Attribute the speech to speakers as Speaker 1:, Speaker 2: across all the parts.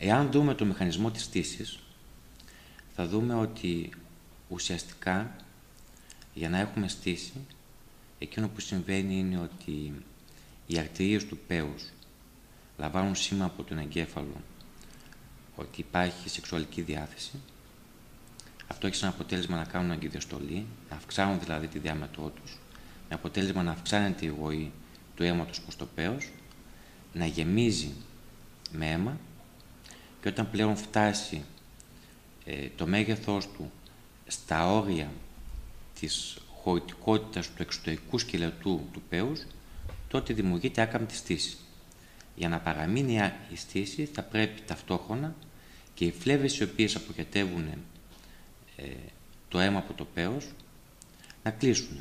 Speaker 1: Εάν δούμε το μηχανισμό της στήσης, θα δούμε ότι ουσιαστικά για να έχουμε στήση, εκείνο που συμβαίνει είναι ότι οι αρτηρίες του πέους λαμβάνουν σήμα από τον εγκέφαλο ότι υπάρχει σεξουαλική διάθεση. Αυτό έχει σαν αποτέλεσμα να κάνουν αγκιδιαστολή, να αυξάνουν δηλαδή τη διάμετρό τους, με αποτέλεσμα να αυξάνεται η ροή του αίματος προς το πέος, να γεμίζει με αίμα και όταν πλέον φτάσει το μέγεθός του στα όρια της χωρητικότητας του εξωτερικού σκελετού του πέους, τότε δημιουργείται άκαμπτη στήση. Για να παραμείνει η στήση θα πρέπει ταυτόχρονα και οι φλέβες οι οποίες αποχετεύουν το αίμα από το πέος να κλείσουν.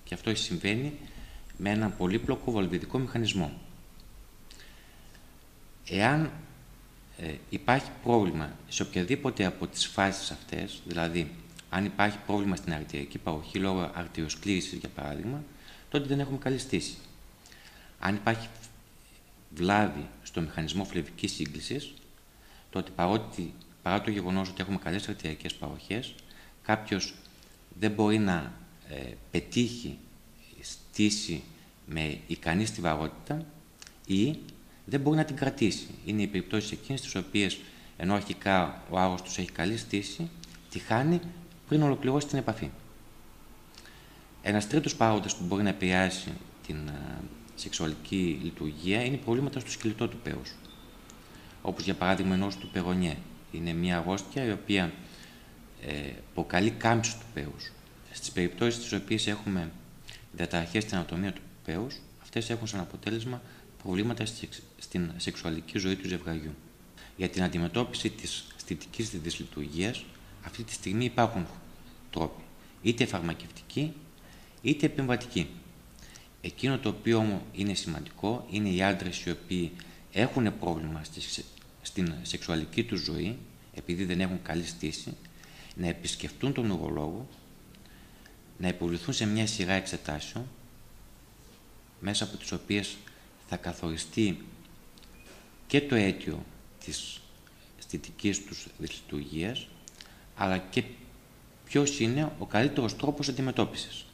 Speaker 1: Και αυτό συμβαίνει με έναν πολύπλοκο βαλβιδικό μηχανισμό. Εάν υπάρχει πρόβλημα σε οποιαδήποτε από τις φάσεις αυτές, δηλαδή αν υπάρχει πρόβλημα στην αρτηριακή παροχή λόγω αρτηριοσκλήρησης για παράδειγμα, τότε δεν έχουμε καλή στήση. Αν υπάρχει βλάβη στο μηχανισμό φλεβικής σύγκλησης, τότε παρά το γεγονός ότι έχουμε καλές αρτηριακές παροχές, κάποιος δεν μπορεί να πετύχει στήση με ικανή στιβαρότητα ή δεν μπορεί να την κρατήσει. Είναι οι περιπτώσεις εκείνες τις οποίες ενώ αρχικά ο άρρωστος έχει καλή στήση, τη χάνει πριν ολοκληρώσει την επαφή. Ένας τρίτος παράγοντας που μπορεί να επηρεάσει την σεξουαλική λειτουργία είναι προβλήματα στο σκελετό του πέους. Όπως για παράδειγμα η νόσος του Περονιέ. Είναι μια αρρώστια η οποία προκαλεί κάμψη του πέους. Στις περιπτώσεις στις οποίες έχουμε διαταραχές στην ανατομία του πέους, αυτές έχουν σαν αποτέλεσμα προβλήματα στην σεξουαλική ζωή του ζευγαριού. Για την αντιμετώπιση της αισθητικής δυσλειτουργίας, αυτή τη στιγμή υπάρχουν τρόποι, είτε φαρμακευτικοί είτε επεμβατικοί. Εκείνο το οποίο όμως είναι σημαντικό είναι οι άντρες οι οποίοι έχουν πρόβλημα στην σεξουαλική του ζωή, επειδή δεν έχουν καλή στήση, να επισκεφτούν τον ουρολόγο, να υποβληθούν σε μια σειρά εξετάσεων, μέσα από τις οποίες θα καθοριστεί και το αίτιο της αισθητικής τους δυσλειτουργίας, αλλά και ποιος είναι ο καλύτερος τρόπος αντιμετώπισης.